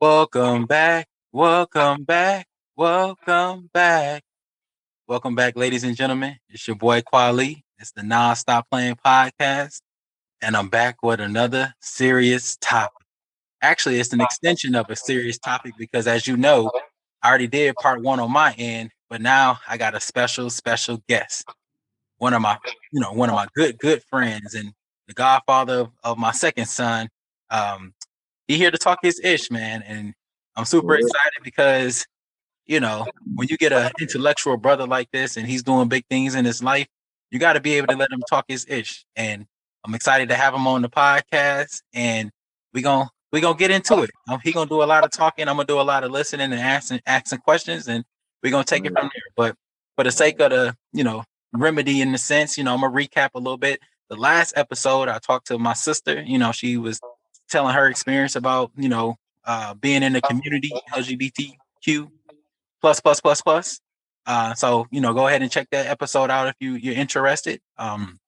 Welcome back. Welcome back. Welcome back. Welcome back, ladies and gentlemen. It's your boy Quali. It's the Non-Stop Playing Podcast. And I'm back with another serious topic. Actually, it's an extension of a serious topic because as you know, I already did part one on my end, but now I got a special guest. One of my good friends and the godfather of my second son. Um, he here to talk his ish, man. And I'm super For excited because, when you get an intellectual brother like this and he's doing big things in his life, you got to be able to let him talk his ish. And I'm excited to have him on the podcast. And we gonna get into it. He gonna do a lot of talking. I'm gonna do a lot of listening and asking questions, and we're gonna take it real. from there. But for the sake of the remedy in the sense, I'm gonna recap a little bit. The last episode, I talked to my sister. She was telling her experience about being in the community LGBTQ plus. So go ahead and check that episode out if you're interested. And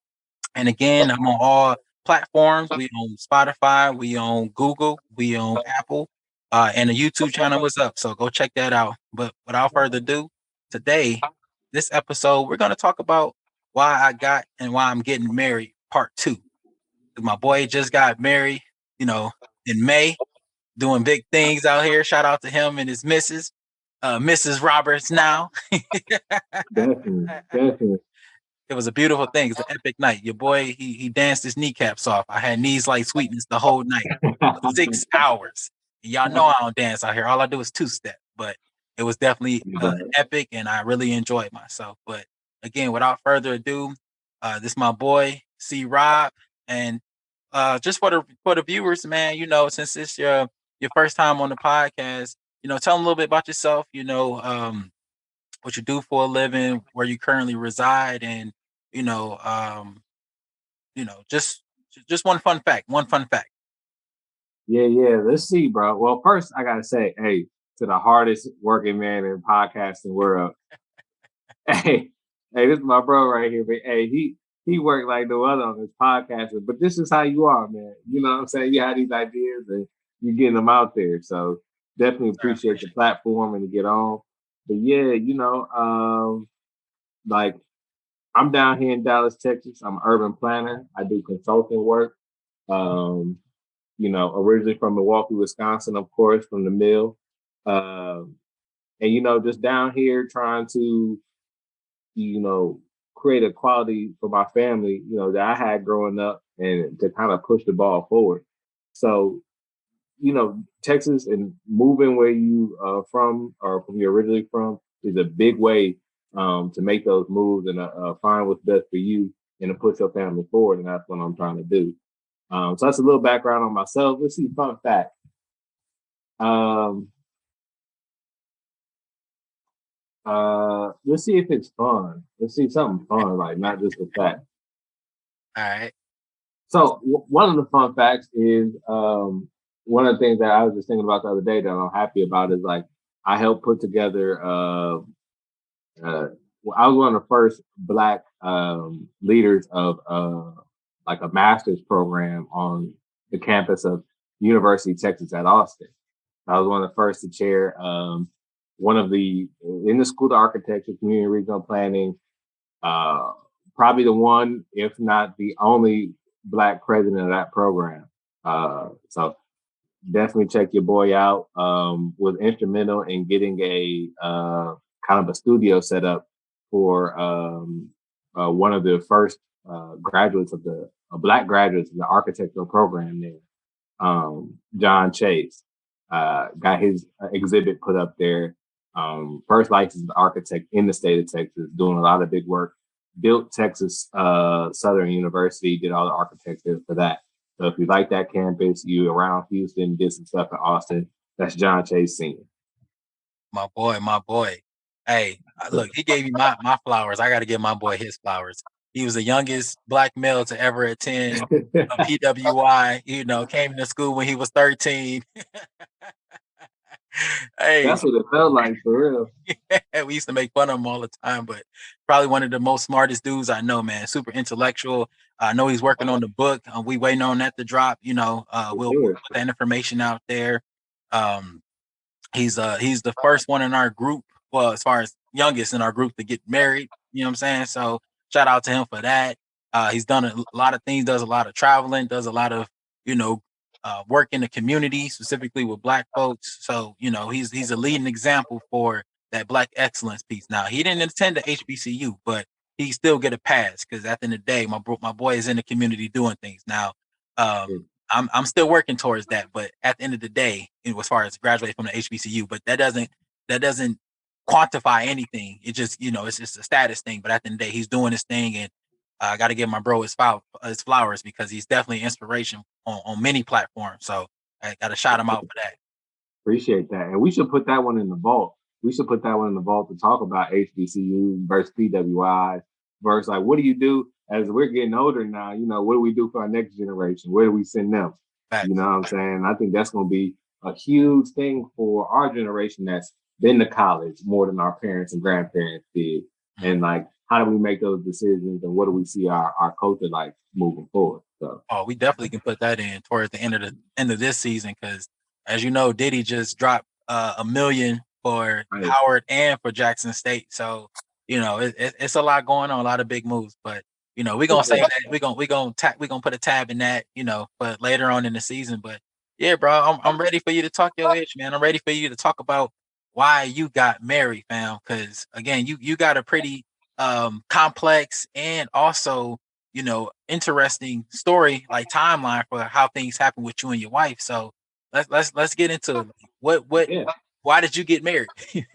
again, I'm on all platforms. We on Spotify, we on Google, we on Apple, and the YouTube channel was up. So go check that out. But without further ado, today, this episode, we're gonna talk about why I got and why I'm getting married, part two. My boy just got married, in May, doing big things out here. Shout out to him and his Mrs. Roberts now. Definitely, definitely. It was a beautiful thing. It's an epic night. Your boy, he danced his kneecaps off. I had knees like sweetness the whole night for 6 hours. And y'all know I don't dance out here. All I do is two step. But it was definitely epic, and I really enjoyed myself. But again, without further ado, this is my boy C. Rob, and just for the viewers, man. Since it's your first time on the podcast, tell them a little bit about yourself. What you do for a living, where you currently reside, and you know, um, just one fun fact. One fun fact. Yeah. Let's see, bro. Well, first I gotta say, hey, to the hardest working man in podcasting world. Hey, this is my bro right here. But hey, he worked like no other on this podcast. But this is how you are, man. You know what I'm saying? You have these ideas and you're getting them out there. So definitely Sir, I appreciate the appreciate platform and to get on. But yeah, like I'm down here in Dallas, Texas. I'm an urban planner. I do consulting work. Um, originally from Milwaukee, Wisconsin, of course, from the mill. Um, and just down here trying to, you know, create a quality for my family, that I had growing up and to kind of push the ball forward. So, Texas and moving where you from or from you're originally from is a big way to make those moves and find what's best for you and to push your family forward. And that's what I'm trying to do. So that's a little background on myself. Let's see, fun fact. Um, let's see if it's fun. Let's see something fun, like not just a fact. All right. So one of the fun facts is one of the things that I was just thinking about the other day that I'm happy about is like I helped put together. I was one of the first Black leaders of like a master's program on the campus of University of Texas at Austin. I was one of the first to chair one of the in the School of Architecture, Community and Regional Planning. Uh, Probably the one, if not the only, Black president of that program. So definitely check your boy out. Was instrumental in getting a kind of a studio set up for one of the first graduates of the Black graduates of the architectural program there. John Chase got his exhibit put up there. First licensed architect in the state of Texas, doing a lot of big work. Built Texas Southern University, did all the architecture for that. So if you like that campus, you around Houston, did some stuff in Austin. That's John Chase Sr. My boy, my boy. Hey, look, he gave me my flowers. I got to give my boy his flowers. He was the youngest Black male to ever attend a PWI. Came to school when he was 13. Hey, That's what it felt like for real. we used to make fun of him all the time, but probably one of the most smartest dudes I know, man. Super intellectual. I know he's working on the book. We waiting on that to drop. We'll put that information out there. He's the first one in our group, well, as far as youngest in our group to get married. You know what I'm saying? So shout out to him for that. He's done a lot of things, does a lot of traveling, does a lot of, you know, work in the community, specifically with Black folks. So, you know, he's a leading example for that Black excellence piece. Now, he didn't attend the HBCU, but he still get a pass because at the end of the day, my boy is in the community doing things. Now, Yeah. I'm still working towards that, but at the end of the day, as far as graduating from the HBCU, but that doesn't quantify anything. It just, you know, it's just a status thing. But at the end of the day, he's doing his thing, and I got to give my bro his flowers because he's definitely an inspiration on many platforms. So I got to shout him out for that. Appreciate that. And we should put that one in the vault. We should put that one in the vault to talk about HBCU versus PWI versus like what do you do as we're getting older now? You know, what do we do for our next generation? Where do we send them? You Facts. know what I'm saying? I think that's going to be a huge thing for our generation that's been to college more than our parents and grandparents did. Mhm. And like, how do we make those decisions and what do we see our culture like moving forward? So, Oh, we definitely can put that in towards the end of this season because, as you know, Diddy just dropped a million for right. Howard and for Jackson State. So you know, it's a lot going on, a lot of big moves. But you know, we're For gonna say sure. that we're gonna put a tab in that, you know, but later on in the season. But yeah, bro, I'm ready for you to talk your itch, man. I'm ready for you to talk about why you got married, fam. Because again, you got a pretty complex and also, you know, interesting story, like timeline for how things happen with you and your wife. So let's get into it. What Yeah. why did you get married? Hey,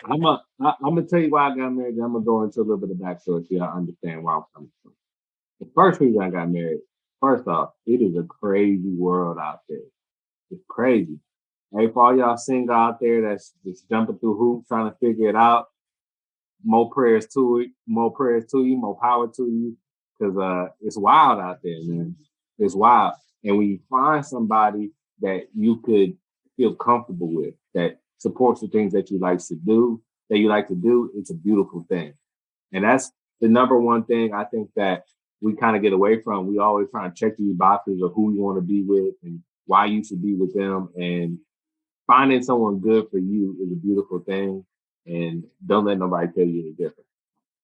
I'm gonna tell you why I got married. I'm gonna go into a little bit of backstory so y'all understand where I'm coming from. The first reason I got married, first off, it is a crazy world out there. It's crazy. Hey, for all y'all single out there that's just jumping through hoops trying to figure it out, more prayers to it, more prayers to you, more power to you, because it's wild out there, man. It's wild, and when you find somebody that you could feel comfortable with, that supports the things that you like to do, it's a beautiful thing, and that's the number one thing I think that we kind of get away from. We always try to check these boxes of who we want to be with and why you should be with them, and finding someone good for you is a beautiful thing. And don't let nobody tell you any different.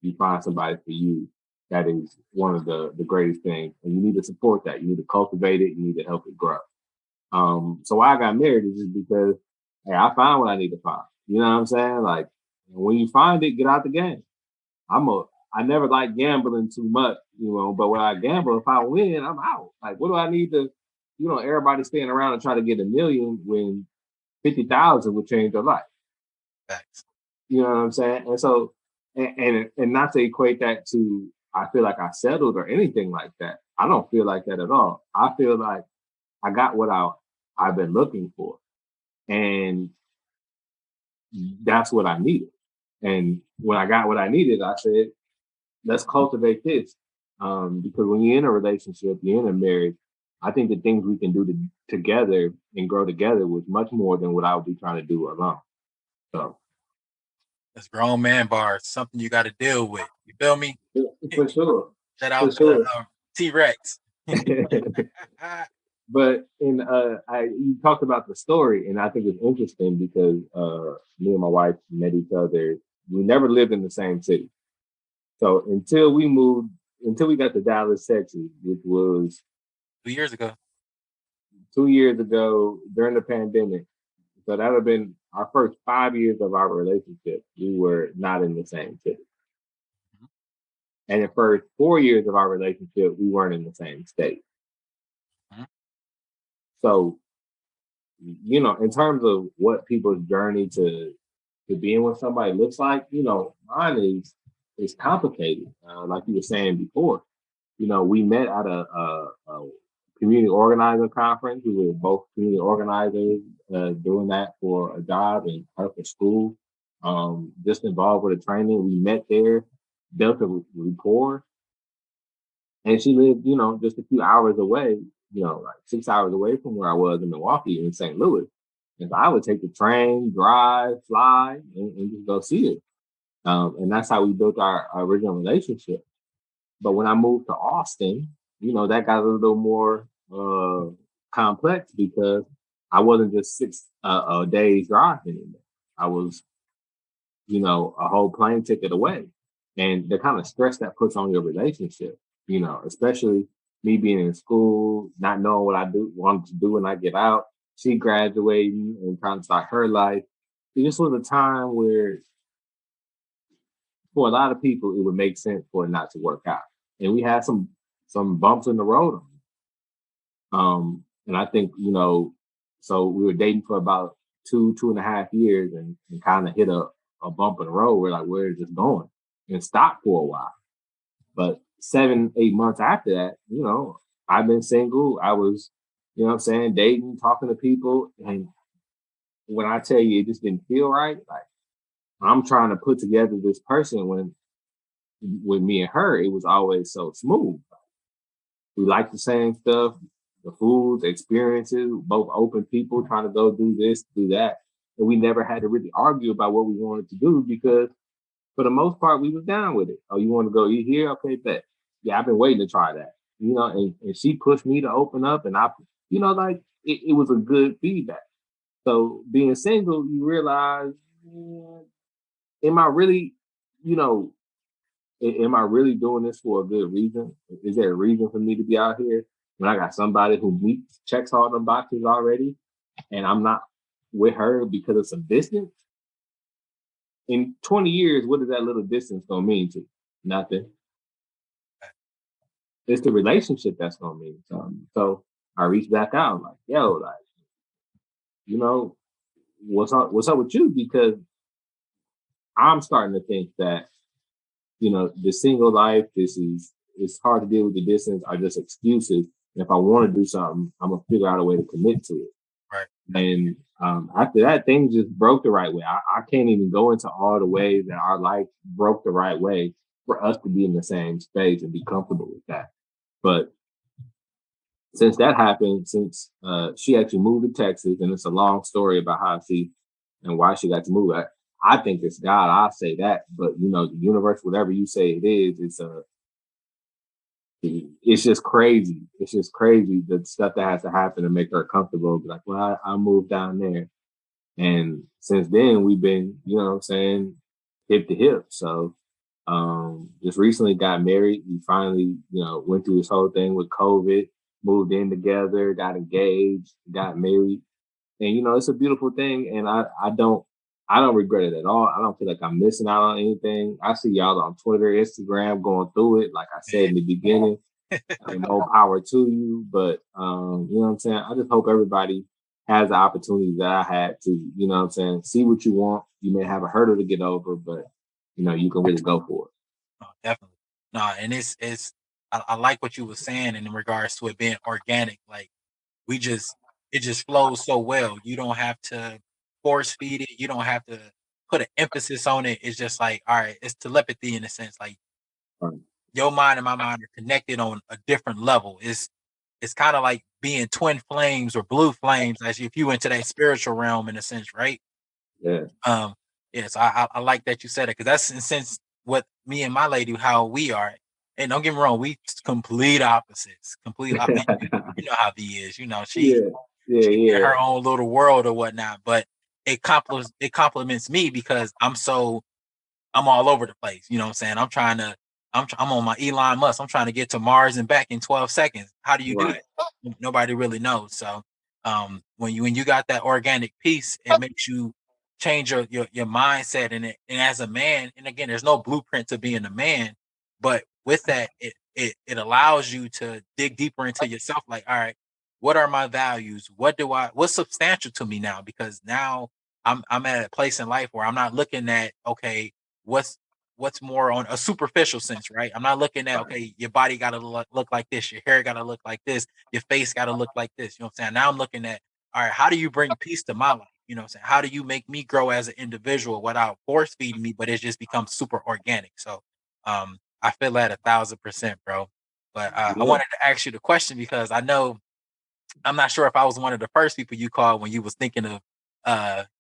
You find somebody for you, that is one of the greatest things. And you need to support that. You need to cultivate it. You need to help it grow. So why I got married is just because, hey, I found what I need to find. You know what I'm saying? Like when you find it, get out the game. I never like gambling too much, you know, but when I gamble, if I win, I'm out. Like, what do I need to, everybody staying around and try to get a million when 50,000 would change your life. Facts. You know what I'm saying? And so, and not to equate that to, I feel like I settled or anything like that. I don't feel like that at all. I feel like I got what I've been looking for, and that's what I needed. And when I got what I needed, I said, let's cultivate this. Because when you're in a relationship, you're in a marriage, I think the things we can do together and grow together was much more than what I would be trying to do alone. So That's grown man bars, something you got to deal with. You feel me? for sure, Shout for out to sure. T Rex. But in you talked about the story, and I think it's interesting because me and my wife met each other. We never lived in the same city, so until we got to Dallas, Texas, which was 2 years ago. 2 years ago during the pandemic. So that would have been our first 5 years of our relationship. We were not in the same city. And the first 4 years of our relationship, we weren't in the same state. Mhm. So, in terms of what people's journey to being with somebody looks like, mine is complicated. Like you were saying before, we met at a community organizer conference. We were both community organizers doing that for a job and her for school. Just involved with the training. We met there, built a rapport, and she lived, just a few hours away, like 6 hours away from where I was in Milwaukee in St. Louis. And so I would take the train, drive, fly, and just go see her. And that's how we built our original relationship. But when I moved to Austin, that got a little more complex because I wasn't just six a day's drive anymore. I was, a whole plane ticket away. And the kind of stress that puts on your relationship, especially me being in school, not knowing what I wanted to do when I get out, she graduating and trying to start her life. It just was a time where for a lot of people it would make sense for it not to work out. And we had some bumps in the road. And I think, so we were dating for about 2.5 years and kind of hit a bump in the road. We're like, where is this going? And stopped for a while. But 7, 8 months after that, I've been single. I was, dating, talking to people. And when I tell you it just didn't feel right, like I'm trying to put together this person when with me and her, it was always so smooth. We like the same stuff, the foods, the experiences, both open people trying to go do this, do that. And we never had to really argue about what we wanted to do because for the most part, we was down with it. Oh, you want to go eat here? Okay, bet. Yeah, I've been waiting to try that. And she pushed me to open up and like it was a good feedback. So being single, you realize, am I really, you know, am I really doing this for a good reason? Is there a reason for me to be out here when I got somebody who checks all the boxes already, and I'm not with her because of some distance? In 20 years, what is that little distance gonna mean to you? Nothing. It's the relationship that's gonna mean something. So I reached back out, like, yo, like, you know, what's up with you? Because I'm starting to think that, the single life, it's hard to deal with the distance are just excuses. And if I want to do something, I'm gonna figure out a way to commit to it. Right. And after that, things just broke the right way. I can't even go into all the ways that our life broke the right way for us to be in the same space and be comfortable with that. But since that happened, since she actually moved to Texas, and it's a long story about how she and why she got to move. I think it's God. I say that, but the universe, whatever you say it is, it's just crazy. It's just crazy the stuff that has to happen to make her comfortable. Be like, well, I moved down there, and since then we've been, what I'm saying, hip to hip. So just recently got married. We finally, went through this whole thing with COVID, moved in together, got engaged, got married. And it's a beautiful thing. And I don't regret it at all. I don't feel like I'm missing out on anything. I see y'all on Twitter, Instagram going through it. Like I said in the beginning, and more power to you. But you know what I'm saying? I just hope everybody has the opportunity that I had to, what I'm saying, see what you want. You may have a hurdle to get over, but you can really go for it. Oh, definitely. No, and I like what you were saying in regards to it being organic. Like we just it just flows so well. You don't have to force feed it. You don't have to put an emphasis on it. It's just like, all right, it's telepathy in a sense. Like Right. your mind and my mind are connected on a different level. It's kind of like being twin flames or blue flames, as if you into that spiritual realm in a sense, right? Yeah. Um, yes, I like that you said it because that's in a sense what me and my lady how we are. And don't get me wrong, we complete opposites. Complete. I mean, you know how V is. Yeah. Yeah. She in Yeah. her own little world or whatnot. But it compliments me because I'm all over the place. You know what I'm saying? I'm on my Elon Musk. I'm trying to get to Mars and back in 12 seconds. How do you do Right. that? Nobody really knows. So when you got that organic piece, it makes you change your mindset and as a man, and again, there's no blueprint to being a man, but with that, it allows you to dig deeper into yourself, like, all right, what are my values? What's substantial to me now? Because now I'm at a place in life where I'm not looking at, okay, what's what's more on a superficial sense, right? I'm not looking at, Right. okay, your body got to look like this, your hair got to look like this, your face got to look like this. You know what I'm saying? Now I'm looking at, all right, how do you bring peace to my life? You know what I'm saying? How do you make me grow as an individual without force feeding me, but it just becomes super organic? So I feel that 1,000%, bro. But I Yeah. wanted to ask you the question because I know I'm not sure if I was one of the first people you called when you was thinking of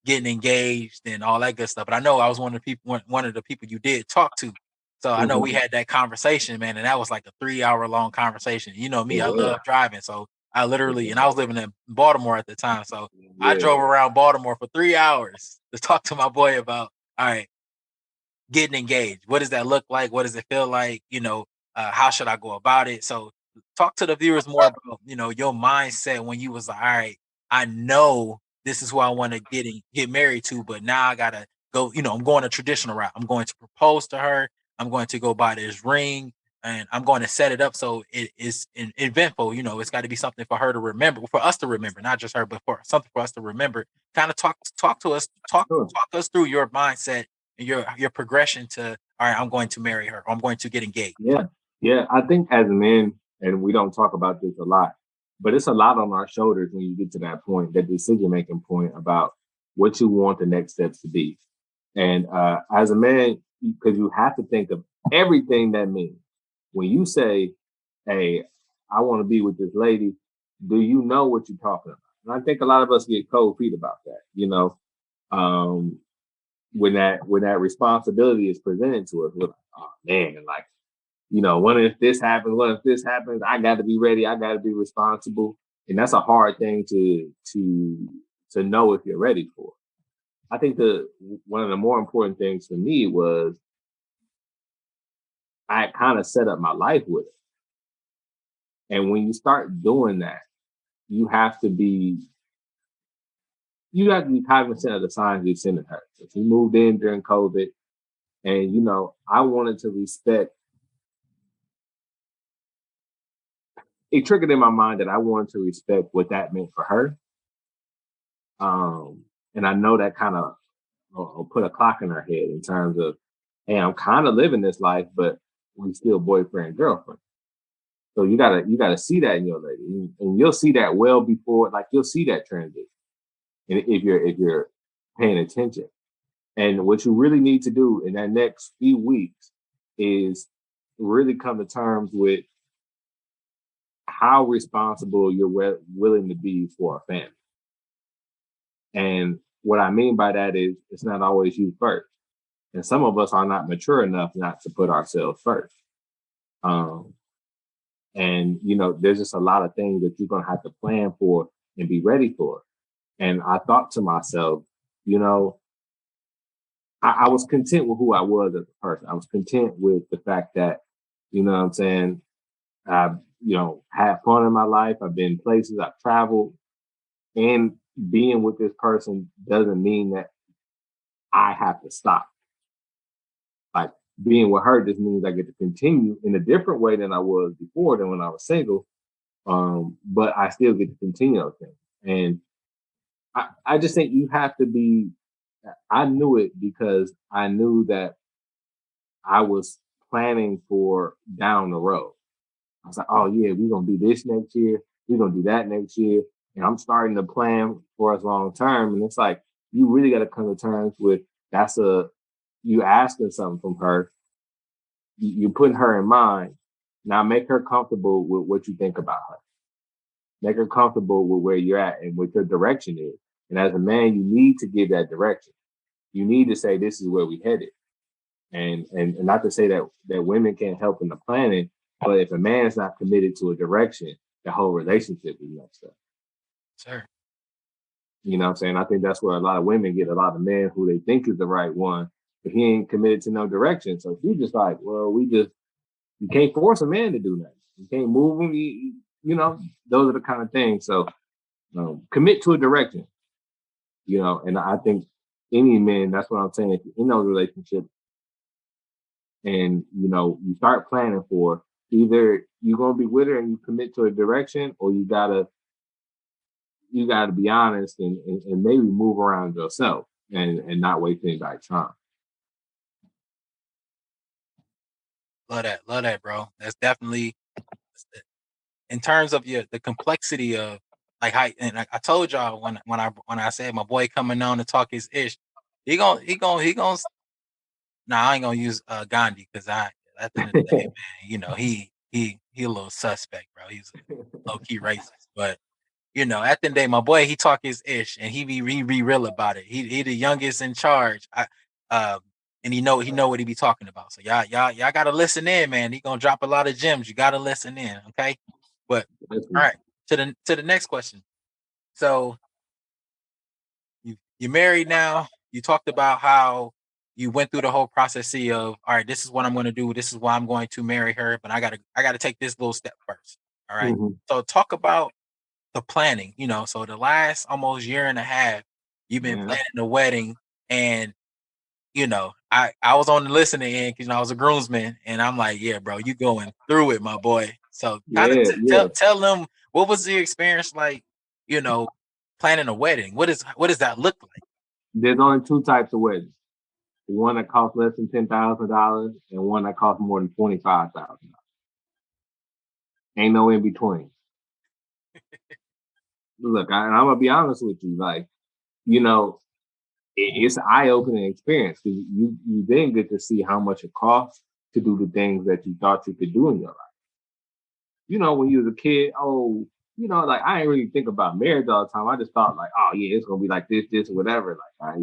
getting engaged and all that good stuff. But I know I was one of the people you did talk to. So I know we Mhm. had that conversation, man, and that was like a 3 hour long conversation. You know me, I Yeah. love driving. So I literally, and I was living in Baltimore at the time, so I Yeah. drove around Baltimore for 3 hours to talk to my boy about, all right, getting engaged. What does that look like? What does it feel like? How should I go about it? So talk to the viewers more about, your mindset when you was like, all right, I know this is who I want to get married to, but now I gotta go, I'm going a traditional route. I'm going to propose to her. I'm going to go buy this ring and I'm going to set it up so it is eventful. It's got to be something for her to remember, for us to remember, not just her, but for something for us to remember. Kind of talk to us, Sure. talk us through your mindset and your progression to, all right, I'm going to marry her, or I'm going to get engaged. Yeah. Yeah. I think as men, and we don't talk about this a lot, but it's a lot on our shoulders when you get to that point, that decision making point about what you want the next steps to be. And as a man, because you have to think of everything that means. When you say, hey, I want to be with this lady, do you know what you're talking about? And I think a lot of us get cold feet about that, um, when that responsibility is presented to us, we're like, oh man, like, what if this happens? What if this happens? I got to be ready. I got to be responsible. And that's a hard thing to know if you're ready for. I think the one of the more important things for me was I kind of set up my life with it. And when you start doing that, you have to be cognizant of the signs you're sending her. So she moved in during COVID, and I wanted to respect. It triggered in my mind that I wanted to respect what that meant for her. And I know that kind of put a clock in her head in terms of, hey, I'm kind of living this life, but we still boyfriend and girlfriend. So you gotta see that in your lady, and you'll see that well before, like you'll see that transition, and if you're paying attention. And what you really need to do in that next few weeks is really come to terms with how responsible you're willing to be for a family. And what I mean by that is it's not always you first. And some of us are not mature enough not to put ourselves first. Um, and there's just a lot of things that you're gonna have to plan for and be ready for. And I thought to myself, you know, I was content with who I was as a person. I was content with the fact that, what I'm saying, I've, had fun in my life. I've been places, I've traveled, and being with this person doesn't mean that I have to stop. Like being with her just means I get to continue in a different way than I was before than when I was single. But I still get to continue those things. And I just think you have to be. I knew it because I knew that I was planning for down the road. I was like, oh yeah, we're gonna do this next year. We're gonna do that next year. And I'm starting to plan for us long term. And it's like you really gotta come to terms with that's a you asking something from her. You putting her in mind. Now make her comfortable with what you think about her. Make her comfortable with where you're at and what your direction is. And as a man, you need to give that direction. You need to say this is where we headed. And not to say that women can't help in the planning, but if a man is not committed to a direction, the whole relationship is messed up. Sure. You know what I'm saying? I think that's where a lot of women get a lot of men who they think is the right one, but he ain't committed to no direction. So she's just like, well, you can't force a man to do nothing. You can't move him. Those are the kind of things. So commit to a direction. And I think any man, that's what I'm saying. If you're in those relationships and you start planning for either you're gonna be with her and you commit to a direction, or you gotta be honest and maybe move around yourself and not waste anybody's time. Love that, bro. That's definitely in terms of the complexity of like how. And I told y'all when I said my boy coming on to talk his ish, he gonna. Nah, I ain't gonna use Gandhi because I at the end of the day, man, he a little suspect, bro. He's a low key racist, but at the end of the day, my boy, he talk his ish and he be real about it. He the youngest in charge. Um, and he know what he be talking about. So y'all gotta listen in, man. He gonna drop a lot of gems. You gotta listen in, okay? But all right. to the next question. So you're married now. You talked about how you went through the whole process of, all right, this is what I'm going to do. This is why I'm going to marry her, but I gotta take this little step first. All right. Mhm. So talk about the planning. So the last almost year and a half, you've been Yeah. planning the wedding, and I was on the listening end because I was a groomsman, and I'm like, yeah, bro, you going through it, my boy. So kind of Yeah, yeah. tell them, what was the experience like, you know, planning a wedding. What does that look like? There's only two types of weddings. One that costs less than $10,000 and one that costs more than $25,000. Ain't no in between. Look, I'm gonna be honest with you. Like, you know, it's an eye opening experience because you then get to see how much it costs to do the things that you thought you could do in your life. When you was a kid, like I ain't really think about marriage all the time. I just thought like, oh yeah, it's gonna be like this, or whatever. Like,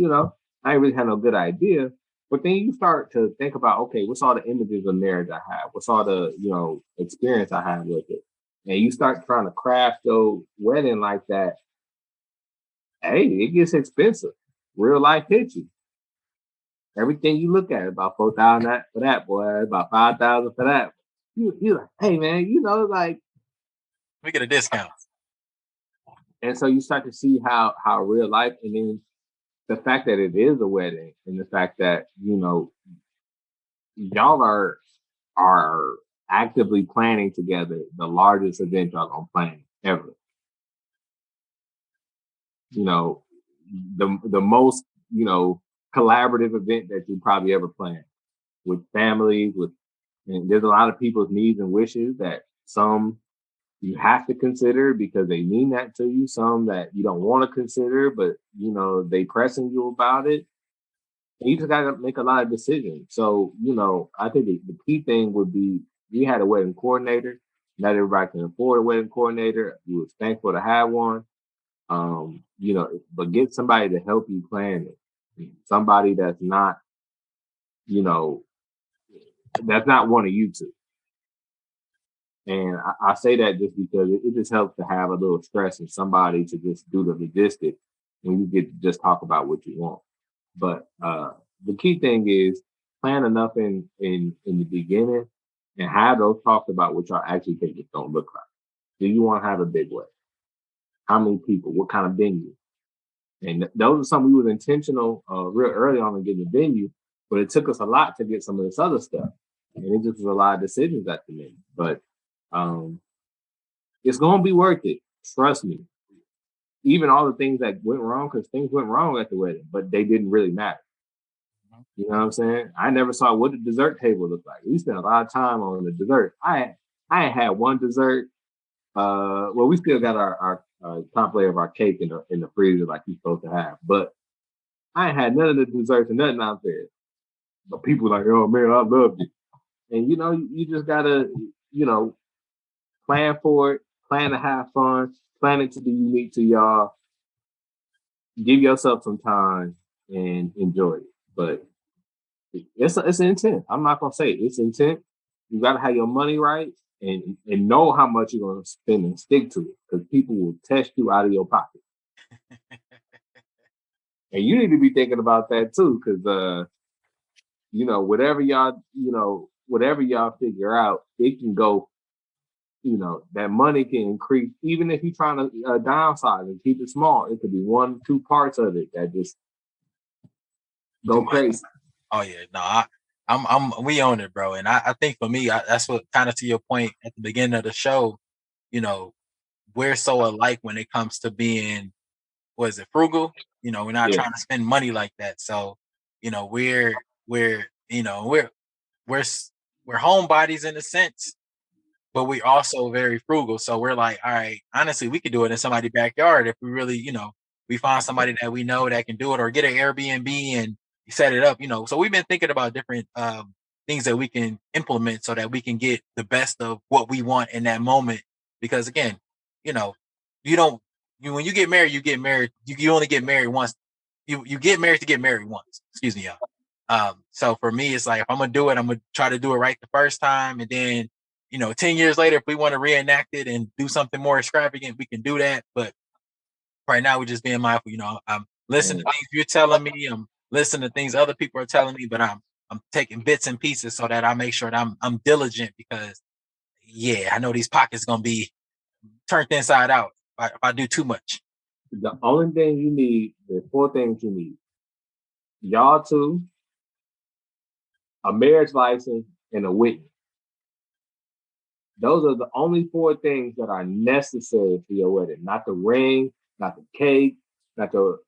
I ain't really had no good idea. But then you start to think about, okay, what's all the images of marriage I have? What's all the experience I have with it? And you start trying to craft your wedding like that. Hey, it gets expensive. Real life hits you. Everything you look at about 4,000 for that boy, about 5,000 for that. You like, hey man, like. We get a discount. And so you start to see how real life, and then the fact that it is a wedding, and the fact that y'all are actively planning together the largest event y'all gonna plan ever. The most collaborative event that you probably ever planned with families, and there's a lot of people's needs and wishes that some you have to consider because they mean that to you. Some that you don't want to consider, but they pressing you about it. And you just got to make a lot of decisions. So I think the key thing would be we had a wedding coordinator. Not everybody can afford a wedding coordinator. We was thankful to have one. But get somebody to help you plan it. Somebody you know, that's not one of you two. And I say that just because it just helps to have a little stress and somebody to just do the logistics when you get to just talk about what you want. But the key thing is plan enough in the beginning and have those talks about what y'all actually think it's gonna look like. Do you want to have a big wedding? How many people? What kind of venue? And those are some we was intentional real early on in getting the venue, but it took us a lot to get some of this other stuff. And it just was a lot of decisions at the end. But um, it's gonna be worth it. Trust me. Even all the things that went wrong, because things went wrong at the wedding, but they didn't really matter. You know what I'm saying? I never saw what the dessert table looked like. We spent a lot of time on the dessert. I had one dessert. Well, we still got our top layer of our cake in the freezer like you're supposed to have, but I ain't had none of the desserts and nothing out there. But people were like, oh man, I loved it. And you just gotta, you know, plan for it, plan to have fun, plan it to be unique to y'all. Give yourself some time and enjoy it. But it's intent. I'm not gonna say it. It's intent. You gotta have your money right and know how much you're gonna spend and stick to it because people will test you out of your pocket. And you need to be thinking about that too, because whatever y'all figure out, it can go. That money can increase even if you're trying to downsize and keep it small. It could be 1, 2 parts of it that just go crazy. Oh yeah, no, we own it, bro. And I think for me, that's what kind of to your point at the beginning of the show. You know, we're so alike when it comes to being, was it frugal? We're not Yeah. trying to spend money like that. So, we're homebodies in a sense, but we also very frugal. So we're like, all right, honestly, we could do it in somebody's backyard if we really, we find somebody that we know that can do it, or get an Airbnb and set it up. So we've been thinking about different things that we can implement so that we can get the best of what we want in that moment. Because again, you know, you don't when you get married, you get married. You only get married once. You get married to get married once. Excuse me, y'all. So for me, it's like if I'm gonna do it, I'm gonna try to do it right the first time, and then 10 years later, if we want to reenact it and do something more extravagant, we can do that. But right now, we're just being mindful. I'm listening to things you're telling me. I'm listening to things other people are telling me, but I'm taking bits and pieces so that I make sure that I'm diligent because yeah, I know these pockets gonna be turned inside out if I do too much. The only thing you need, there's four things you need. Y'all two, a marriage license, and a witness. Those are the only four things that are necessary for your wedding. Not the ring, not the cake, not your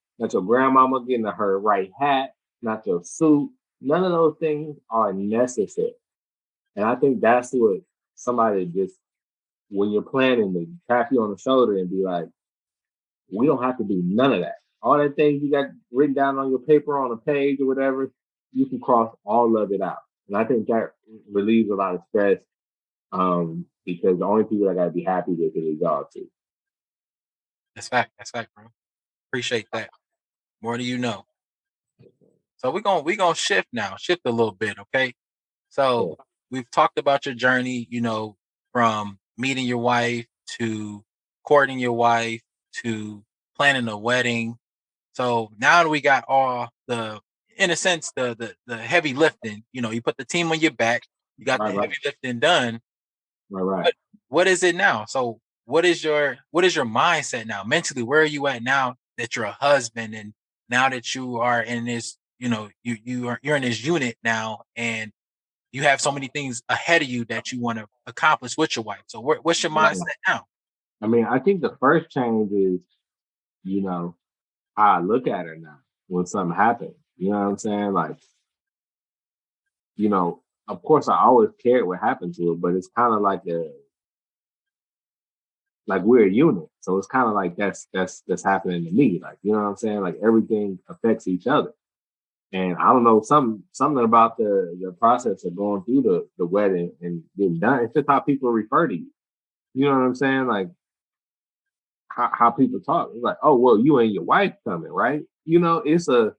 grandmama getting her right hat, not your suit. None of those things are necessary. And I think that's what somebody just when you're planning to tap you on the shoulder and be like, we don't have to do none of that. All that things you got written down on your paper on a page or whatever, you can cross all of it out. And I think that relieves a lot of stress because the only people I gotta be happy with is y'all too. That's fact. That's fact, bro. Appreciate that. More do you know. So we're gonna shift now, shift a little bit, okay? Yeah. So we've talked about your journey, from meeting your wife to courting your wife to planning a wedding. So now that we got all in a sense, the heavy lifting, you put the team on your back, you got the Right, right, heavy lifting done. right, right. What what is it now? So what is your mindset now? Mentally, where are you at now that you're a husband and now that you are in this, you're in this unit now and you have so many things ahead of you that you want to accomplish with your wife. So what's your Right. mindset now? I mean, I think the first change is, you know, how I look at her now when something happens. You know what I'm saying? Like, of course I always cared what happened to her, but it's kind of like we're a unit. So it's kind of like that's happening to me. Like, you know what I'm saying? Like everything affects each other. And I don't know, something about the process of going through the wedding and getting done. It's just how people refer to you. You know what I'm saying? Like how people talk. It's like, oh well, you and your wife coming, right? It's a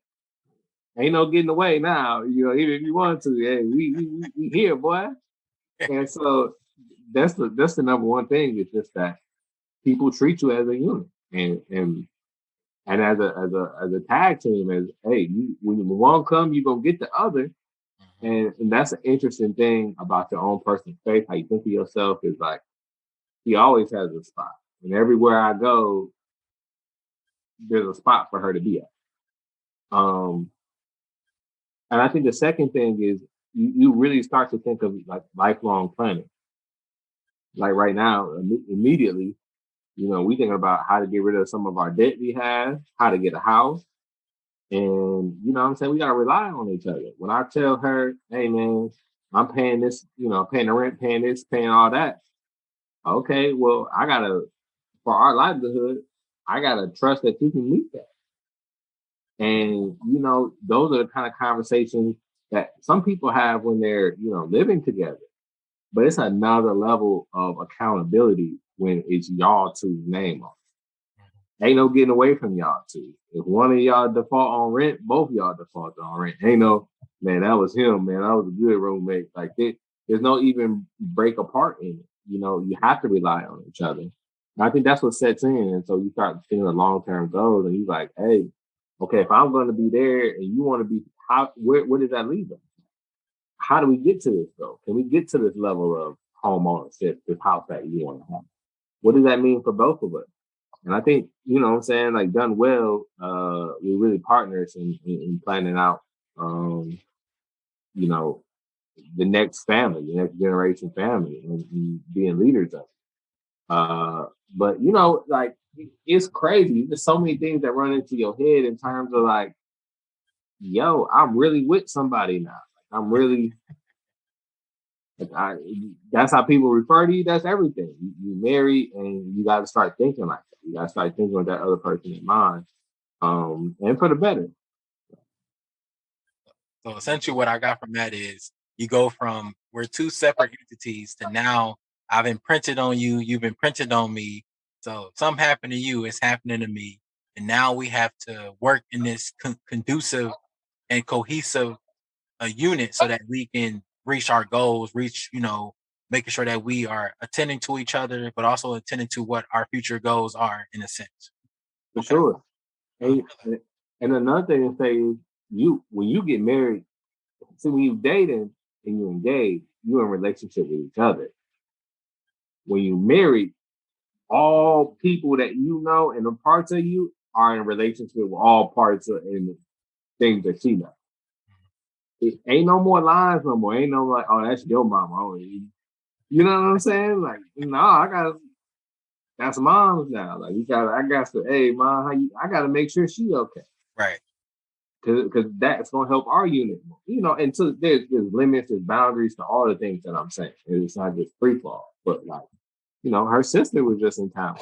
ain't no getting away now. Even if you want to, hey, we here, boy. And so that's the number one thing is just that people treat you as a unit, and as a tag team, as hey, when one come, you gonna get the other, Mhm. and that's an interesting thing about your own personal faith. How you think of yourself is like he always has a spot, and everywhere I go, there's a spot for her to be at. Um, and I think the second thing is you really start to think of like lifelong planning. Like right now, immediately, we thinking about how to get rid of some of our debt we have, how to get a house. And what I'm saying, we gotta rely on each other. When I tell her, hey man, I'm paying this, paying the rent, paying this, paying all that. Okay, well, I gotta for our livelihood, I gotta trust that you can meet that. And those are the kind of conversations that some people have when they're, living together. But it's another level of accountability when it's y'all two's name on it. Ain't no getting away from y'all two. If one of y'all default on rent, both y'all default on rent. Ain't no, man, that was him, man. That was a good roommate. Like there's no even break apart in it. You have to rely on each other. And I think that's what sets in. And so you start seeing the long term goals and you're like, hey, okay, if I'm going to be there and you want to be, where does that leave us? How do we get to this though? Can we get to this level of home ownership, this house that you want to have? What does that mean for both of us? And I think, what I'm saying, like done well, we're really partners in planning out, you know, the next family, the next generation family, and being leaders of it. But like it's crazy. There's so many things that run into your head in terms of like, yo, I'm really with somebody now. Like, I'm really like that's how people refer to you. That's everything. You married and you got to start thinking like that. You got to start thinking with that other person in mind, and for the better. So essentially, what I got from that is you go from we're two separate entities to now I've imprinted on you, you've imprinted on me. So if something happened to you, it's happening to me, and now we have to work in this conducive and cohesive unit so that we can reach our goals, reach making sure that we are attending to each other, but also attending to what our future goals are in a sense. For Okay. sure. I feel And and another thing to say is you when you get married, see when you dating and you engage, you're in relationship with each other. When you married, all people that you know and the parts of you are in relationship with all parts of and things that she knows. It ain't no more lines no more. Ain't no like, oh, that's your mama. Oh, you know what I'm saying? Like, no, I got that's mom's now. Like, you got, I got to, hey, mom, how you? I got to make sure she okay right. because that's gonna help our unit more. You know, and so there's limits, there's boundaries to all the things that I'm saying. It's not just free fall, but like, you know, her sister was just in town.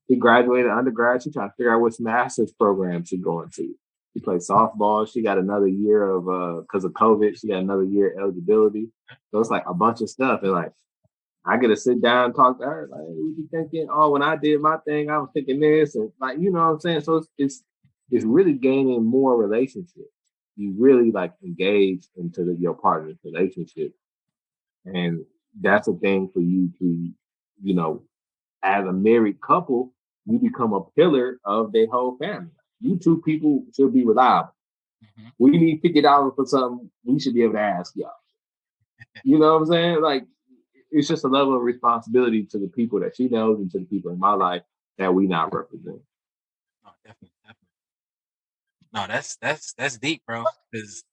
She graduated undergrad. She trying to figure out which master's program she going to. She played softball. She got another year of because of COVID. She got another year eligibility. So it's like a bunch of stuff. And like I get to sit down and talk to her. Like, what you thinking? Oh, when I did my thing, I was thinking this, and like you know what I'm saying. So it's really gaining more relationship. You really like engage into your partner's relationship, and that's a thing for you to, you know, as a married couple, you become a pillar of their whole family. You two people should be reliable. Mhm. We need $50 for something. We should be able to ask y'all. You know what I'm saying? Like it's just a level of responsibility to the people that she knows and to the people in my life that we not represent. No, definitely, definitely. No, that's deep, bro. Because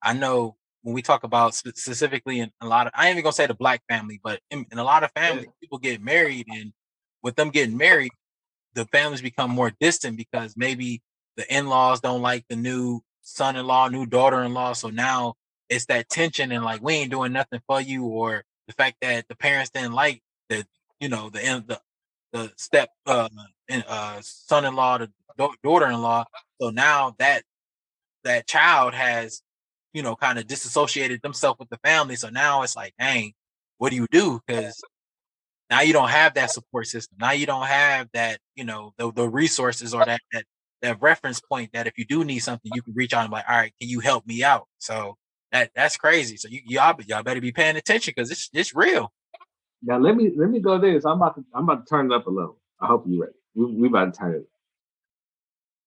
I know when we talk about specifically in a lot of, I ain't even gonna say the black family, but in a lot of Yeah. families, people get married, and with them getting married, the families become more distant because maybe the in-laws don't like the new son-in-law, new daughter-in-law. So now it's that tension and like we ain't doing nothing for you, or the fact that the parents didn't like the, the step son-in-law, the daughter-in-law. So now that child has, kind of disassociated themselves with the family. So now it's like, dang, what do you do? Because now you don't have that support system. Now you don't have that, the resources or that reference point that if you do need something, you can reach out and be like, all right, can you help me out? So that's crazy. So y'all better be paying attention because it's real. Now let me go there. So I'm about to turn it up a little. I hope you're ready. We about to turn it up.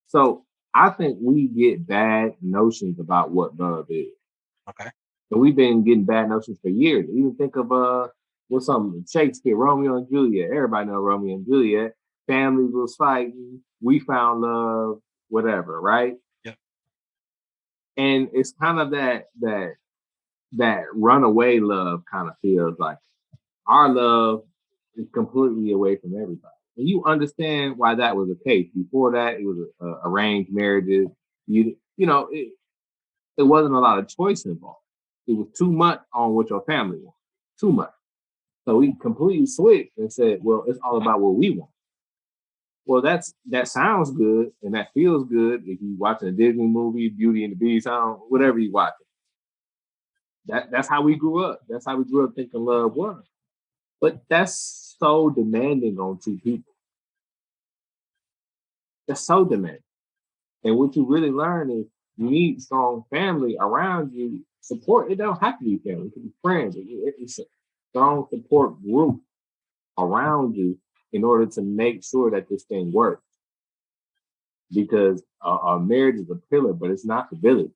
So I think we get bad notions about what love is. Okay. And we've been getting bad notions for years. Even think of what's something Shakespeare, Romeo and Juliet. Everybody know Romeo and Juliet. Families was fighting. We found love, whatever, right? Yep. And it's kind of that runaway love kind of feels like our love is completely away from everybody. And you understand why that was the case. Before that, it was arranged marriages. It wasn't a lot of choice involved. It was too much on what your family wants. Too much. So we completely switched and said, well, it's all about what we want. Well, that sounds good and that feels good if you watching a Disney movie, Beauty and the Beast, whatever you watch. That's how we grew up. That's how we grew up thinking love was. But that's so demanding on two people. That's so demanding. And what you really learn is you need strong family around you. Support. It don't have to be family. It can be friends. It's a strong support group around you in order to make sure that this thing works. Because a marriage is a pillar, but it's not the village.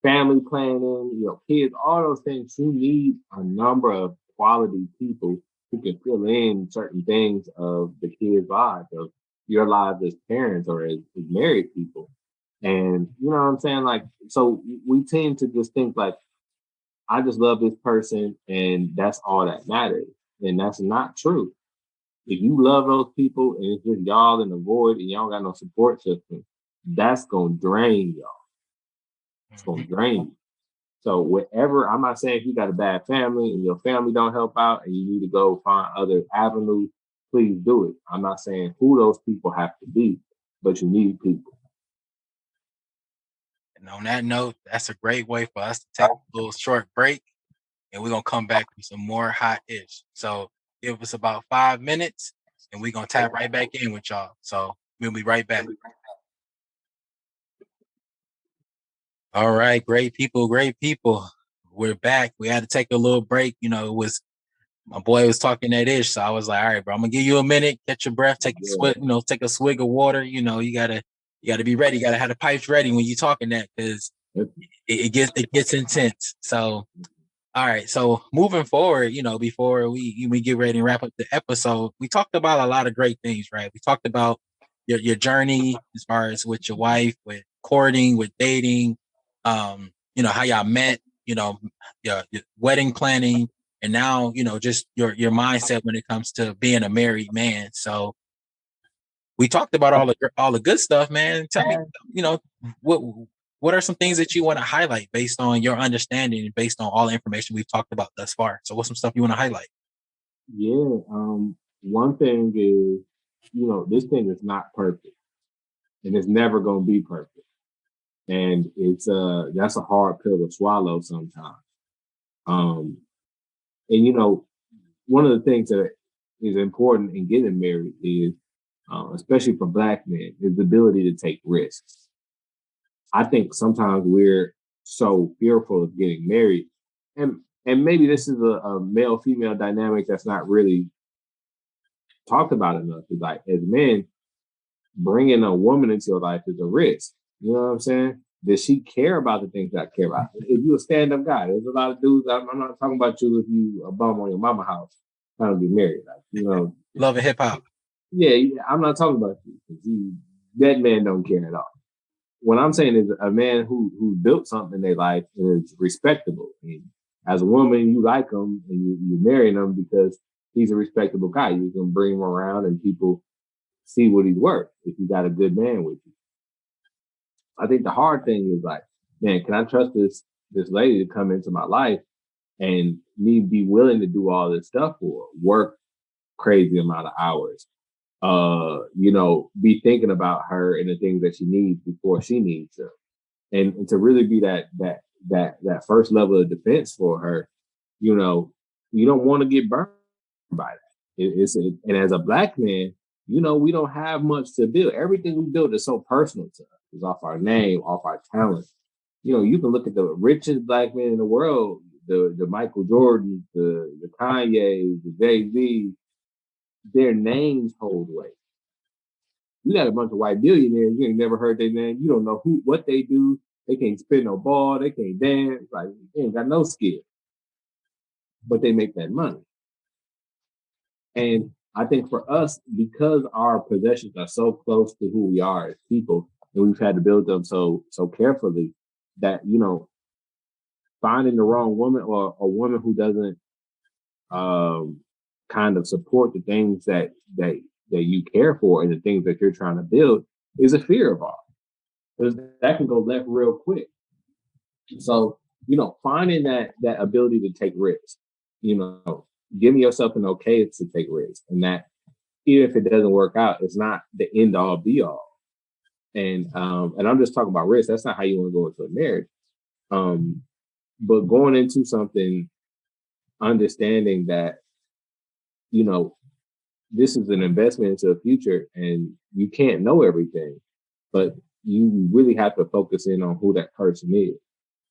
Family planning, kids, all those things. You need a number of quality people who can fill in certain things of the kids' lives, of your lives as parents or as married people. And you know what I'm saying? Like, so we tend to just think like, I just love this person and that's all that matters. And that's not true. If you love those people and it's just y'all in the void and y'all got no support system, that's gonna drain y'all. It's gonna Mhm. drain you. So whatever, I'm not saying if you got a bad family and your family don't help out and you need to go find other avenues, please do it. I'm not saying who those people have to be, but you need people. And on that note, that's a great way for us to take a little short break, and we're gonna come back with some more hot ish. So give us about 5 minutes, and we're gonna tap right back in with y'all. So we'll be right back. All right, great people, great people. We're back. We had to take a little break. It was my boy was talking that ish, so I was like, all right, bro, I'm gonna give you a minute, catch your breath, take a Yeah. swig, take a swig of water. You gotta be ready. You gotta have the pipes ready when you're talking that, because it gets intense. So all right, so moving forward, before we get ready and wrap up the episode, we talked about a lot of great things, right? We talked about your journey as far as with your wife, with courting, with dating, how y'all met, your wedding planning, and now, just your mindset when it comes to being a married man. So we talked about all the good stuff, man. Tell me, what what are some things that you want to highlight based on your understanding and based on all the information we've talked about thus far? So what's some stuff you want to highlight? Yeah. One thing is, this thing is not perfect, and it's never gonna be perfect. And it's that's a hard pill to swallow sometimes. Um, and one of the things that is important in getting married is, especially for Black men, is the ability to take risks. I think sometimes we're so fearful of getting married, and maybe this is a male female dynamic that's not really talked about enough. Is like, as men, bringing a woman into your life is a risk. You know what I'm saying? Does she care about the things that I care about? If you're a stand-up guy, there's a lot of dudes. I'm not talking about you if you a bum on your mama house trying to get married. Like, Love and hip hop. yeah, I'm not talking about you. That man don't care at all. What I'm saying is a man who built something in their life and is respectable. And as a woman, you like him and you're marrying him because he's a respectable guy. You can bring him around and people see what he's worth if you got a good man with you. I think the hard thing is like, man, can I trust this lady to come into my life and me be willing to do all this stuff for her, work crazy amount of hours, be thinking about her and the things that she needs before she needs them, and to really be that first level of defense for her. You don't want to get burned by that. And as a Black man, we don't have much to build. Everything we build is so personal to us. It's off our name, off our talent. You can look at the richest Black men in the world, the Michael Jordan, the Kanye, the Jay-Z. Their names hold weight. You got a bunch of white billionaires, you ain't never heard their name. You don't know what they do. They can't spin no ball. They can't dance. Like, they ain't got no skill, but they make that money. And I think for us, because our possessions are so close to who we are as people, and we've had to build them so carefully, that finding the wrong woman or a woman who doesn't kind of support the things that you care for and the things that you're trying to build is a fear of ours. Because that can go left real quick. So, finding that ability to take risks, giving yourself an okay to take risks, and that even if it doesn't work out, it's not the end all be all. And I'm just talking about risk. That's not how you want to go into a marriage. But going into something, understanding that, this is an investment into the future, and you can't know everything, but you really have to focus in on who that person is,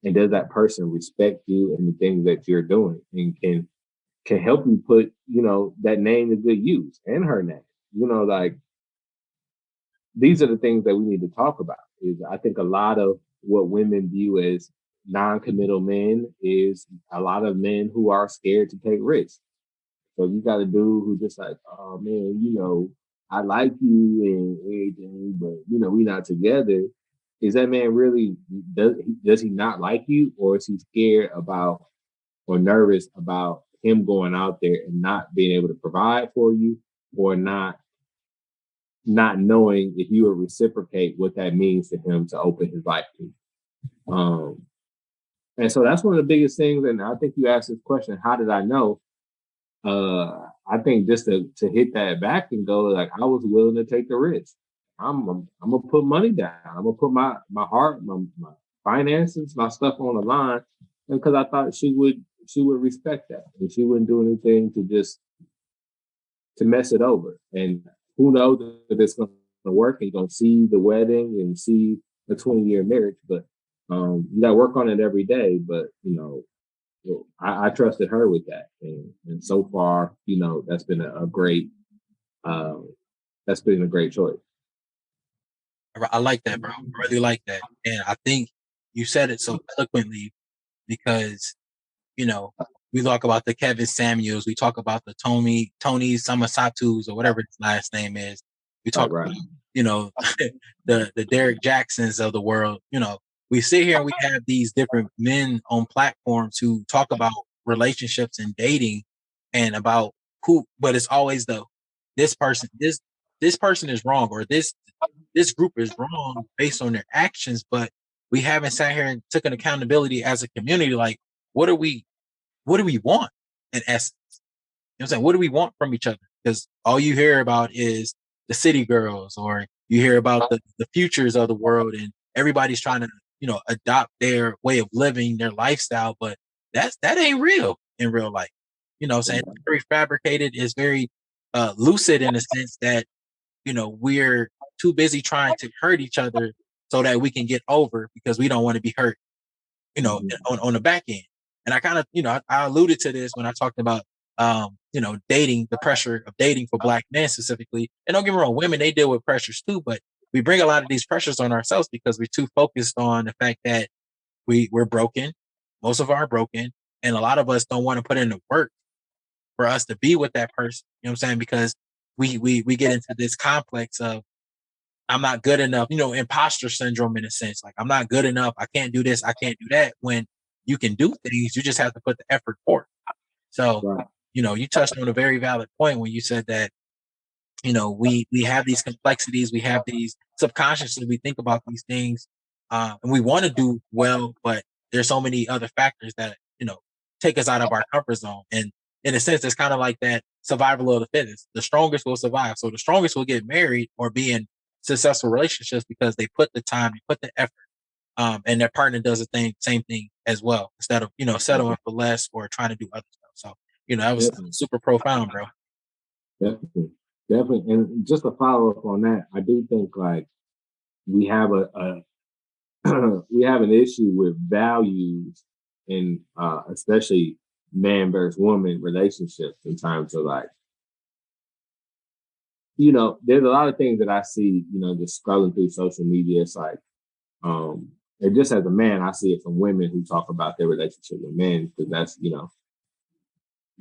and does that person respect you and the things that you're doing, and can help you put that name to good use, and her name. Like, these are the things that we need to talk about. Is I think a lot of what women view as non-committal men is a lot of men who are scared to take risks. So you got a dude who's just like, oh man, I like you and everything, but we're not together. Is that man really, does he not like you, or is he scared about or nervous about him going out there and not being able to provide for you, or not knowing if you would reciprocate what that means to him to open his life to you? And so that's one of the biggest things. And I think you asked this question, how did I know? I think just to hit that back and go, like, I was willing to take the risk. I'm gonna put money down. I'm gonna put my heart, my finances, my stuff on the line, because I thought she would respect that, and she wouldn't do anything to mess it over. And who knows if it's gonna work, and you're gonna see the wedding and see a 20-year marriage, but you gotta work on it every day. But I trusted her with that, and so far, that's been a great that's been a great choice. I like that, bro. I really like that. And I think you said it so eloquently because, you know, we talk about the Kevin Samuels, we talk about the Tony Samasatus or whatever his last name is. We talk Right. about, the Derek Jacksons of the world. We sit here and we have these different men on platforms who talk about relationships and dating and about but it's always this person, this person is wrong, or this group is wrong based on their actions, but we haven't sat here and took an accountability as a community. Like, what do we want in essence? You know what I'm saying? What do we want from each other? Because all you hear about is the city girls, or you hear about the futures of the world, and everybody's trying to, adopt their way of living, their lifestyle, but that ain't real in real life. What I'm saying? It's very fabricated, it's very lucid in the sense that, we're too busy trying to hurt each other so that we can get over because we don't want to be hurt, on the back end. And I kind of, I alluded to this when I talked about, dating, the pressure of dating for Black men specifically. And don't get me wrong, women, they deal with pressures too, but we bring a lot of these pressures on ourselves because we're too focused on the fact that we're broken. Most of our broken. And a lot of us don't want to put in the work for us to be with that person. You know what I'm saying? Because we get into this complex of, I'm not good enough, imposter syndrome in a sense. Like, I'm not good enough. I can't do this. I can't do that. When you can do things, you just have to put the effort forth. So, Right. You touched on a very valid point when you said that, we have these complexities, we have these subconsciously, we think about these things, and we want to do well, but there's so many other factors that, take us out of our comfort zone. And in a sense, it's kind of like that survival of the fittest. The strongest will survive. So the strongest will get married or be in successful relationships because they put the time, they put the effort, and their partner does the same thing as well, instead of, settling for less or trying to do other stuff. So, that was Definitely. super profound, bro. Definitely. And just to follow up on that, I do think like we have we have an issue with values in especially man versus woman relationships in terms of like, there's a lot of things that I see, just scrolling through social media. It's like, and just as a man, I see it from women who talk about their relationship with men, because that's,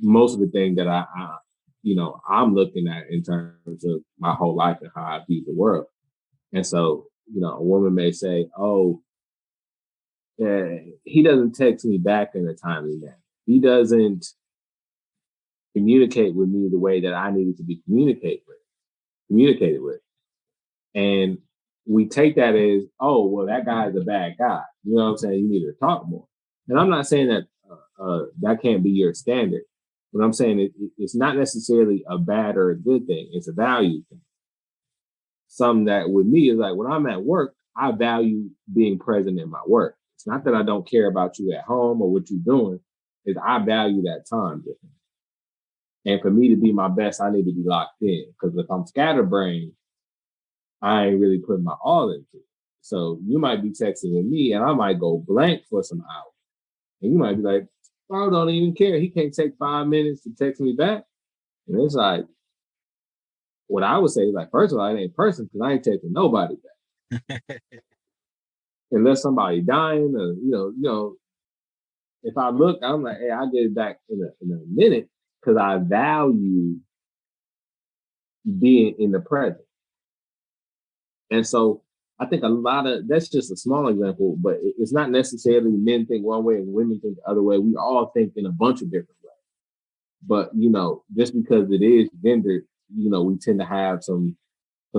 most of the thing that I'm looking at in terms of my whole life and how I view the world. And so, a woman may say, "Oh, he doesn't text me back in a timely manner. He doesn't communicate with me the way that I needed to be communicated with." And we take that as, "Oh, well, that guy is a bad guy." You know what I'm saying? You need to talk more. And I'm not saying that that can't be your standard. But I'm saying it's not necessarily a bad or a good thing. It's a value thing. Something that with me is like when I'm at work, I value being present in my work. It's not that I don't care about you at home or what you're doing. Is I value that time differently. And for me to be my best, I need to be locked in. Because if I'm scatterbrained, I ain't really putting my all into it. So you might be texting with me and I might go blank for some hours. And you might be like, bro, don't even care. He can't take 5 minutes to text me back. And it's like, what I would say is like, first of all, it ain't personal because I ain't texting nobody back. Unless somebody dying or, if I look, I'm like, hey, I'll get it back in a minute because I value being in the present. And so I think a lot of that's just a small example, but it's not necessarily men think one way and women think the other way. We all think in a bunch of different ways. But just because it is gendered, we tend to have some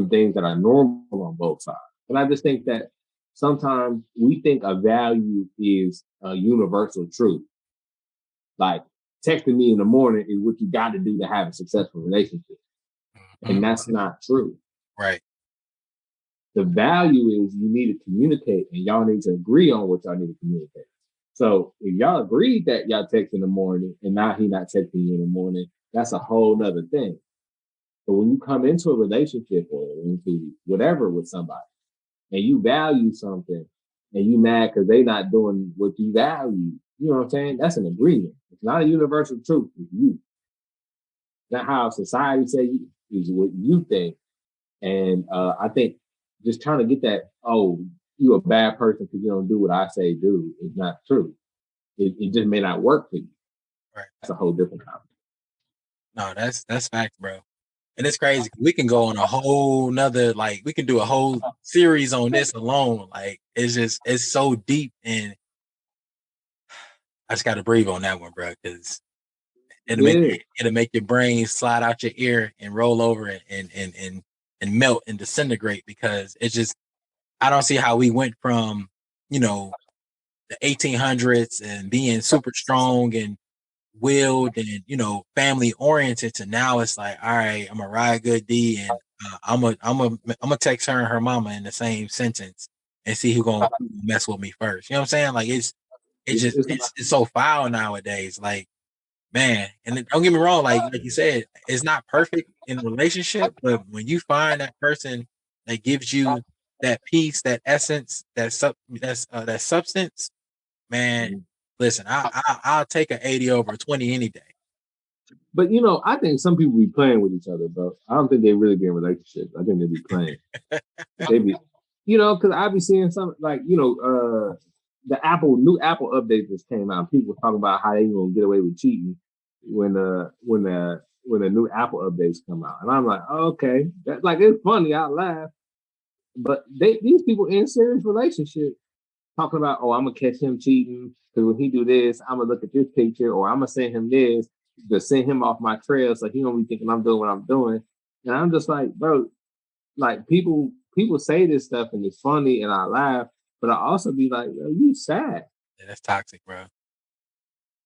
things that are normal on both sides. And I just think that sometimes we think a value is a universal truth. Like texting me in the morning is what you got to do to have a successful relationship. And that's not true. Right. The value is you need to communicate and y'all need to agree on what y'all need to communicate. So if y'all agreed that y'all text in the morning and now he not texting you in the morning, that's a whole nother thing. But when you come into a relationship or into whatever with somebody and you value something and you mad because they not doing what you value, You know what I'm saying? That's an agreement. It's not a universal truth. It's you. Not how society say you is what you think. And I think just trying to get that, oh, you a bad person because you don't do what I say do is not true. It just may not work for you. Right. That's a whole different topic. No, that's fact, bro. And it's crazy. We can go on a whole nother, like, we can do a whole series on this alone. Like, it's so deep, and I just got to breathe on that one, bro, because it'll make your brain slide out your ear and roll over and melt and disintegrate, because it's just, I don't see how we went from, you know, the 1800s and being super strong and willed and, you know, family oriented, to now it's like, all right, I'm gonna ride good D, and I'm gonna text her and her mama in the same sentence and see who gonna mess with me first. You know what I'm saying? Like, it's so foul nowadays. Like, man, and don't get me wrong, like you said, it's not perfect in a relationship, but when you find that person that gives you that peace, that essence, that substance, man, listen, I'll take an 80 over a 20 any day. But you know, I think some people be playing with each other, bro. I don't think they really be in relationships. I think they be playing. They be, you know, because I be seeing some like, you know, the new Apple update just came out. People talking about how they gonna get away with cheating when the new Apple updates come out, and I'm like, oh, okay, that, like, it's funny. I laugh, but these people in serious relationships talking about, oh, I'm gonna catch him cheating because when he do this, I'm gonna look at this picture, or I'm gonna send him this to send him off my trail, so he don't be thinking I'm doing what I'm doing. And I'm just like, bro, like people say this stuff and it's funny and I laugh, but I also be like, yo, you sad. Yeah, that's toxic, bro.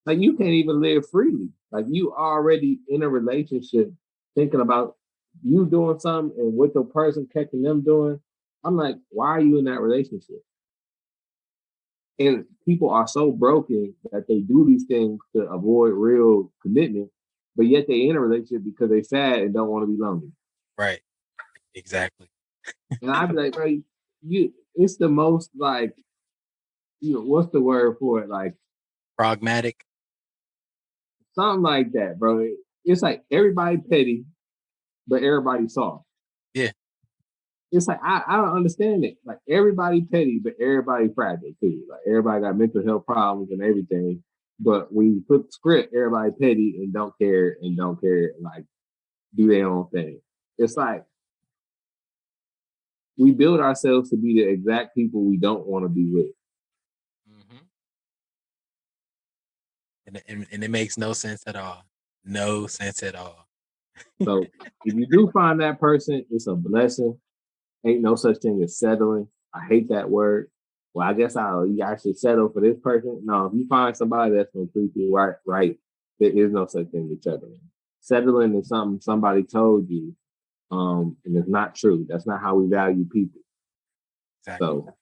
Like you can't even live freely. Like you already in a relationship thinking about you doing something and what the person catching them doing. I'm like, why are you in that relationship? And people are so broken that they do these things to avoid real commitment, but yet they in a relationship because they sad and don't want to be lonely. Right. Exactly. And I'd be like, bro, it's the most like, you know, what's the word for it? Like Pragmatic. something like that, bro. It's like everybody petty, but everybody soft. Yeah. It's like I don't understand it. Like everybody petty, but everybody fragile too. Like everybody got mental health problems and everything. But when you put the script, everybody petty and don't care and like do their own thing. It's like we build ourselves to be the exact people we don't want to be with. Mm-hmm. And it makes no sense at all. No sense at all. So if you do find that person, it's a blessing. Ain't no such thing as settling. I hate that word. Well, I guess you actually settle for this person. No, if you find somebody that's gonna treat you right, there is no such thing as settling. Settling is something somebody told you, and it's not true. That's not how we value people. Exactly. So,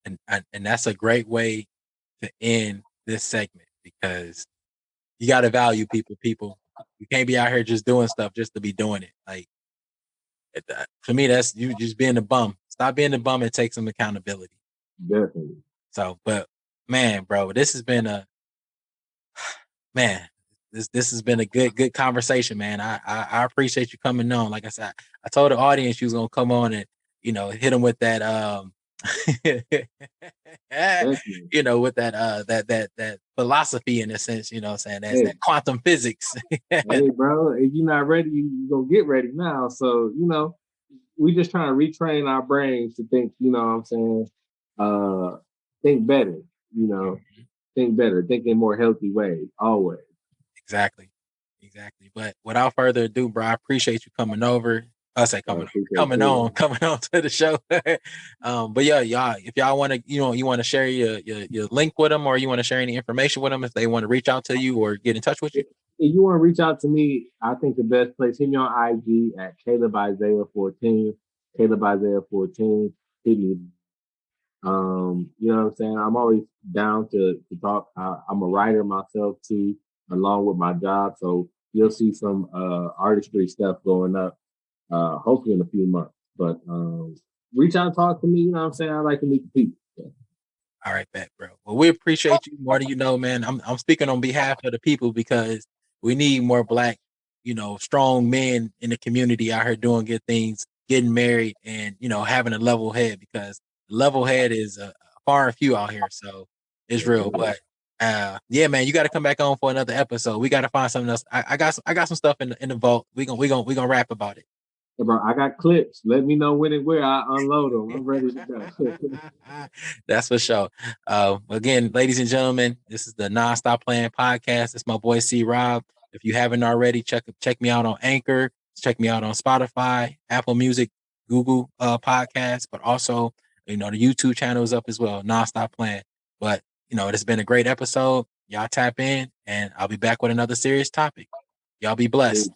and that's a great way to end this segment, because you got to value people. People, you can't be out here just doing stuff just to be doing it. Like, for me, that's you just being a bum. Stop being a bum and take some accountability. definitely. So, but man, bro, this has been a man. This has been a good conversation, man. I appreciate you coming on. Like I said, I told the audience you was gonna come on and, you know, hit them with that you know, with that philosophy, in a sense, you know what I'm saying? That's that quantum physics. Hey, bro, if you're not ready, you're gonna get ready now. So, you know, we just trying to retrain our brains to think, you know what I'm saying? Think better, you know, think better, think in more healthy ways, always. Exactly. But without further ado, bro, I appreciate you coming over. I say coming on to the show. But yeah, y'all, if y'all want to, you know, you want to share your link with them, or you want to share any information with them, if they want to reach out to you or get in touch with you. If you want to reach out to me, I think the best place, hit me on IG at Caleb Isaiah 14. Caleb Isaiah 14. Hit me. You know what I'm saying? I'm always down to talk. I'm a writer myself too, along with my job. So you'll see some artistry stuff going up, hopefully in a few months. But reach out and talk to me. You know what I'm saying? I like to meet the people. So. All right, bet, bro. Well, we appreciate you more than you know, man. I'm speaking on behalf of the people because we need more black, strong men in the community out here doing good things, getting married, and having a level head because level head is far and few out here. So it's real. But yeah, man, you got to come back on for another episode. We got to find something else. I got some stuff in the vault. We gonna rap about it. Hey, bro, I got clips. Let me know when and where I unload them. I'm ready to go. That's for sure. Again, ladies and gentlemen, this is the Nonstop Playing Podcast. It's my boy C Rob. If you haven't already, check me out on Anchor. Check me out on Spotify, Apple Music, Google Podcasts, but also the YouTube channel is up as well. Nonstop Playing. But it's been a great episode. Y'all tap in, and I'll be back with another serious topic. Y'all be blessed.